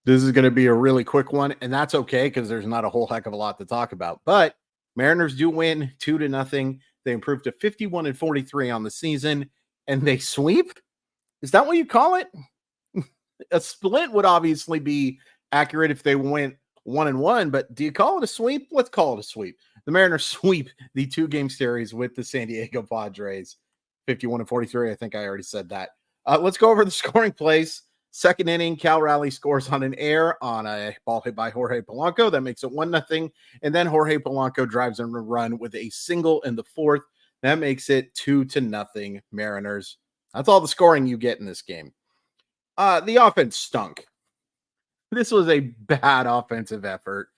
This is going to be a really quick one, and that's okay because there's not a whole heck of a lot to talk about. But Mariners do win 2-0. They improved to 51-43 on the season, and they sweep. Is that what you call it? A split would obviously be accurate if they went 1-1, but do you call it a sweep? Let's call it a sweep. The Mariners sweep the 2-game series with the San Diego Padres, 51-43. I think I already said that. Let's go over the scoring plays. Second inning, Cal Raleigh scores on an error on a ball hit by Jorge Polanco. That makes it 1-0. And then Jorge Polanco drives in a run with a single in the fourth. That makes it 2-0 Mariners. That's all the scoring you get in this game. The offense stunk. This was a bad offensive effort.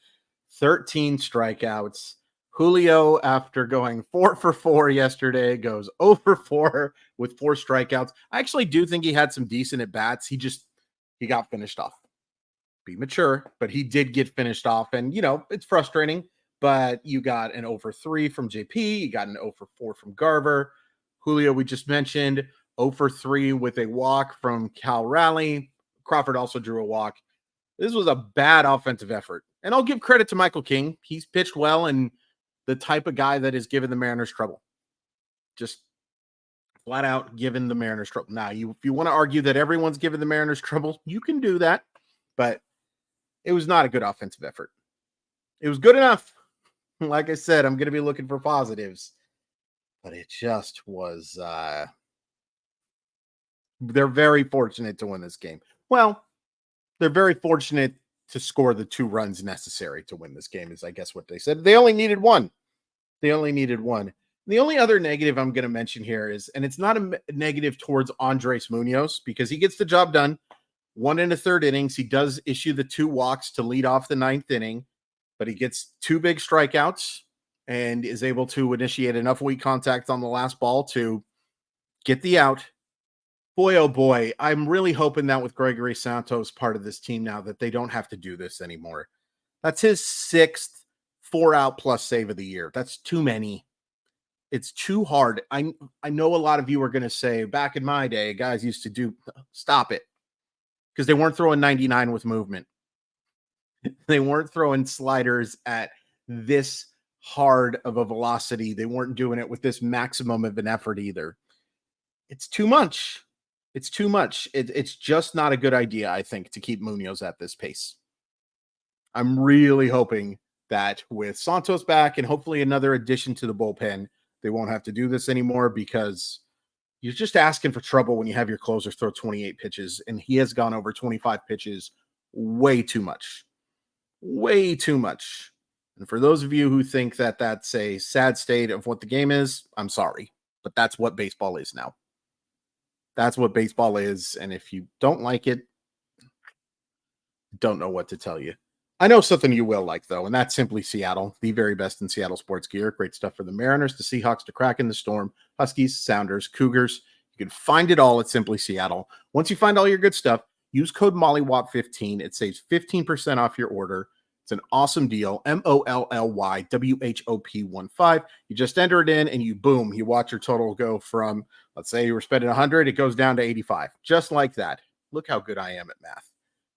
13 strikeouts. Julio, after going 4 for 4 yesterday, goes 0 for 4 with 4 strikeouts. I actually do think he had some decent at-bats. He got finished off. Be mature, but he did get finished off. And, it's frustrating, but you got an 0 for 3 from JP. You got an 0 for 4 from Garver. Julio, we just mentioned, 0 for 3 with a walk from Cal Raleigh. Crawford also drew a walk. This was a bad offensive effort. And I'll give credit to Michael King. He's pitched well and the type of guy that has given the Mariners trouble. Just flat out given the Mariners trouble. Now, if you want to argue that everyone's given the Mariners trouble, you can do that. But it was not a good offensive effort. It was good enough. Like I said, I'm going to be looking for positives. But it just was... they're very fortunate to win this game. Well, they're very fortunate to score the 2 runs necessary to win this game, is I guess what they said. They only needed 1. The only other negative I'm going to mention here is, and it's not a negative towards Andres Munoz because he gets the job done. 1 1/3 innings. He does issue the 2 walks to lead off the 9th inning, but he gets 2 big strikeouts and is able to initiate enough weak contact on the last ball to get the out. Boy, oh boy, I'm really hoping that with Gregory Santos part of this team now that they don't have to do this anymore. That's his 6th 4-out plus save of the year. That's too many. It's too hard. I know a lot of you are going to say, back in my day, guys used to do, stop it. Because they weren't throwing 99 with movement. They weren't throwing sliders at this hard of a velocity. They weren't doing it with this maximum of an effort either. It's too much. It's too much. It's just not a good idea, I think, to keep Munoz at this pace. I'm really hoping that with Santos back and hopefully another addition to the bullpen, they won't have to do this anymore because you're just asking for trouble when you have your closer throw 28 pitches, and he has gone over 25 pitches way too much. Way too much. And for those of you who think that that's a sad state of what the game is, I'm sorry, but that's what baseball is now. That's what baseball is, and if you don't like it, don't know what to tell you. I know something you will like, though, and that's Simply Seattle, the very best in Seattle sports gear. Great stuff for the Mariners, the Seahawks, the Kraken, the Storm, Huskies, Sounders, Cougars. You can find it all at Simply Seattle. Once you find all your good stuff, use code MOLLYWOP15. It saves 15% off your order. It's an awesome deal. MOLLYWHOP15. You just enter it in and you boom, you watch your total go from, let's say you were spending 100, it goes down to 85. Just like that. Look how good I am at math.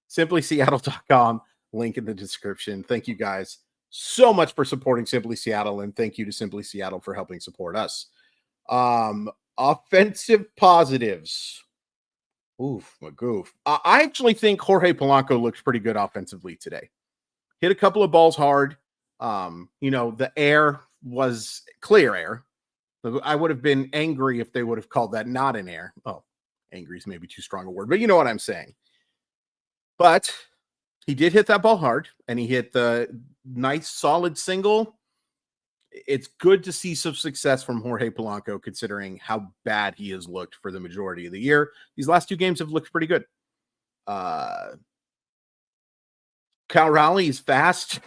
SimplySeattle.com. Link in the description. Thank you guys so much for supporting Simply Seattle, and thank you to Simply Seattle for helping support us. Offensive positives. Oof, my goof. I actually think Jorge Polanco looks pretty good offensively today. Hit a couple of balls hard. The air was clear air. I would have been angry if they would have called that not an air. Oh, angry is maybe too strong a word, but you know what I'm saying. But he did hit that ball hard, and he hit the nice, solid single. It's good to see some success from Jorge Polanco, considering how bad he has looked for the majority of the year. These last 2 games have looked pretty good. Cal Raleigh is fast.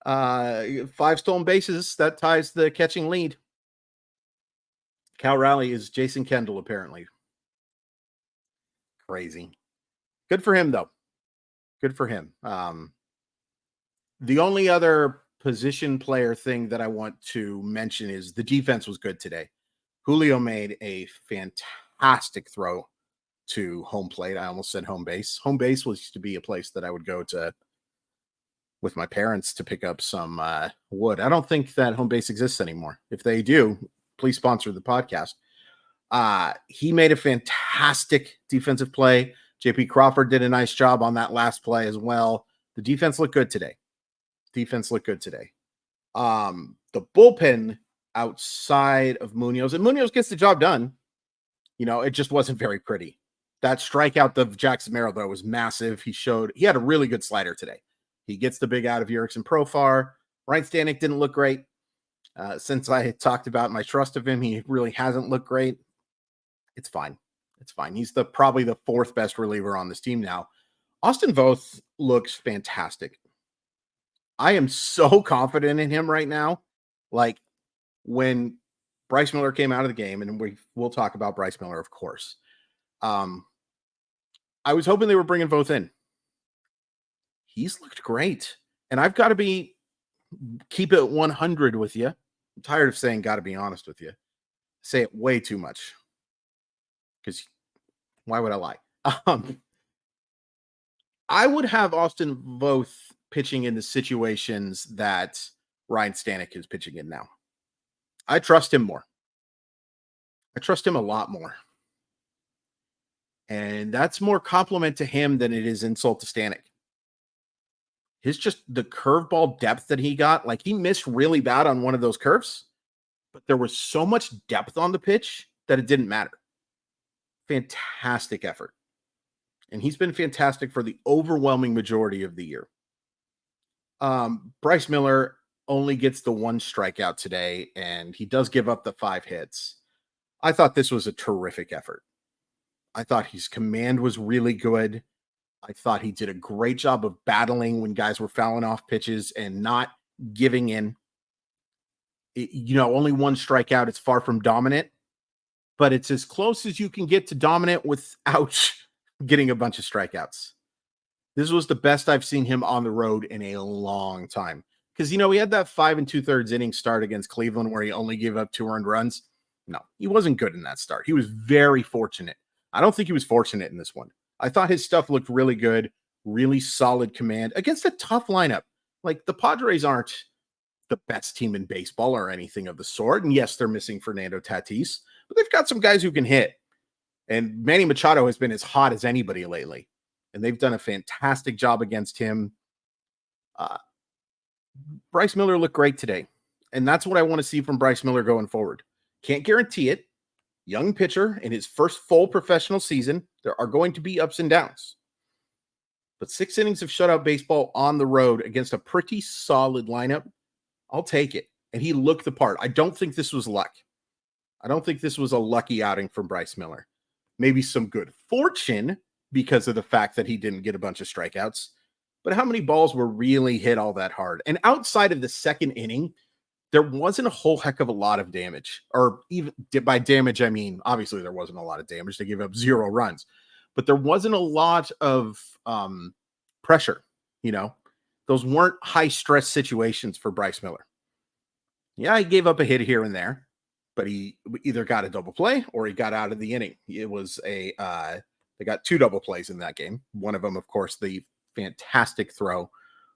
5 stolen bases. That ties the catching lead. Cal Raleigh is Jason Kendall, apparently. Crazy. Good for him, though. Good for him. The only other position player thing that I want to mention is the defense was good today. Julio made a fantastic throw to home plate. I almost said home base. Home base used to be a place that I would go to with my parents to pick up some wood. I don't think that home base exists anymore. If they do, please sponsor the podcast. He made a fantastic defensive play. JP Crawford did a nice job on that last play as well. The defense looked good today. The bullpen outside of Munoz, and Munoz gets the job done. It just wasn't very pretty. That strikeout of Jackson Merrill, though, was massive. He had a really good slider today. He gets the big out of Erickson Profar. Ryan Stanek didn't look great. Since I had talked about my trust of him, he really hasn't looked great. It's fine. He's probably the fourth best reliever on this team now. Austin Voth looks fantastic. I am so confident in him right now. Like when Bryce Miller came out of the game, and we'll talk about Bryce Miller, of course. I was hoping they were bringing Voth in. He's looked great. And I've got to keep it 100 with you. I'm tired of saying got to be honest with you. Say it way too much. Because why would I lie? I would have Austin Voth pitching in the situations that Ryan Stanek is pitching in now. I trust him more. I trust him a lot more. And that's more compliment to him than it is insult to Stanek. Just the curveball depth that he got, like he missed really bad on one of those curves, but there was so much depth on the pitch that it didn't matter. Fantastic effort. And he's been fantastic for the overwhelming majority of the year. Bryce Miller only gets the one strikeout today, and he does give up the 5 hits. I thought this was a terrific effort. I thought his command was really good. I thought he did a great job of battling when guys were fouling off pitches and not giving in. Only one strikeout. It's far from dominant, but it's as close as you can get to dominant without getting a bunch of strikeouts. This was the best I've seen him on the road in a long time. Because, he had that 5 2/3 inning start against Cleveland where he only gave up 2 earned runs. No, he wasn't good in that start. He was very fortunate. I don't think he was fortunate in this one. I thought his stuff looked really good, really solid command against a tough lineup. Like the Padres aren't the best team in baseball or anything of the sort. And yes, they're missing Fernando Tatis, but they've got some guys who can hit. And Manny Machado has been as hot as anybody lately. And they've done a fantastic job against him. Bryce Miller looked great today. And that's what I want to see from Bryce Miller going forward. Can't guarantee it. Young pitcher in his first full professional season. There are going to be ups and downs. But 6 innings of shutout baseball on the road against a pretty solid lineup, I'll take it. And he looked the part. I don't think this was luck. I don't think this was a lucky outing from Bryce Miller. Maybe some good fortune because of the fact that he didn't get a bunch of strikeouts. But how many balls were really hit all that hard? And outside of the second inning, there wasn't a whole heck of a lot of damage. Or even by damage, I mean, obviously there wasn't a lot of damage. They gave up 0 runs. But there wasn't a lot of pressure, Those weren't high-stress situations for Bryce Miller. Yeah, he gave up a hit here and there, but he either got a double play or he got out of the inning. It was they got 2 double plays in that game. One of them, of course, the fantastic throw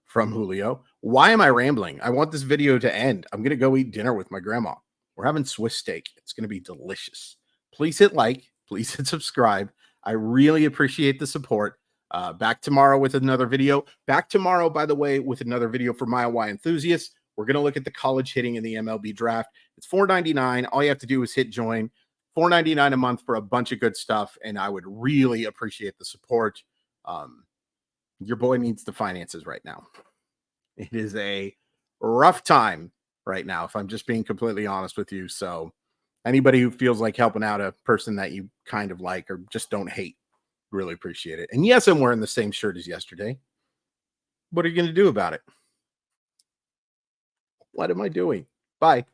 from Julio. Why am I rambling? I want this video to end. I'm going to go eat dinner with my grandma. We're having Swiss steak. It's going to be delicious. Please hit like. Please hit subscribe. I really appreciate the support. Back tomorrow with another video. Back tomorrow, by the way, with another video for Mile Y enthusiasts. We're going to look at the college hitting in the MLB draft. It's $4.99. All you have to do is hit join. $4.99 a month for a bunch of good stuff, and I would really appreciate the support. Your boy needs the finances right now. It is a rough time right now, if I'm just being completely honest with you. So anybody who feels like helping out a person that you kind of like or just don't hate, really appreciate it. And yes, I'm wearing the same shirt as yesterday. What are you going to do about it? What am I doing? Bye.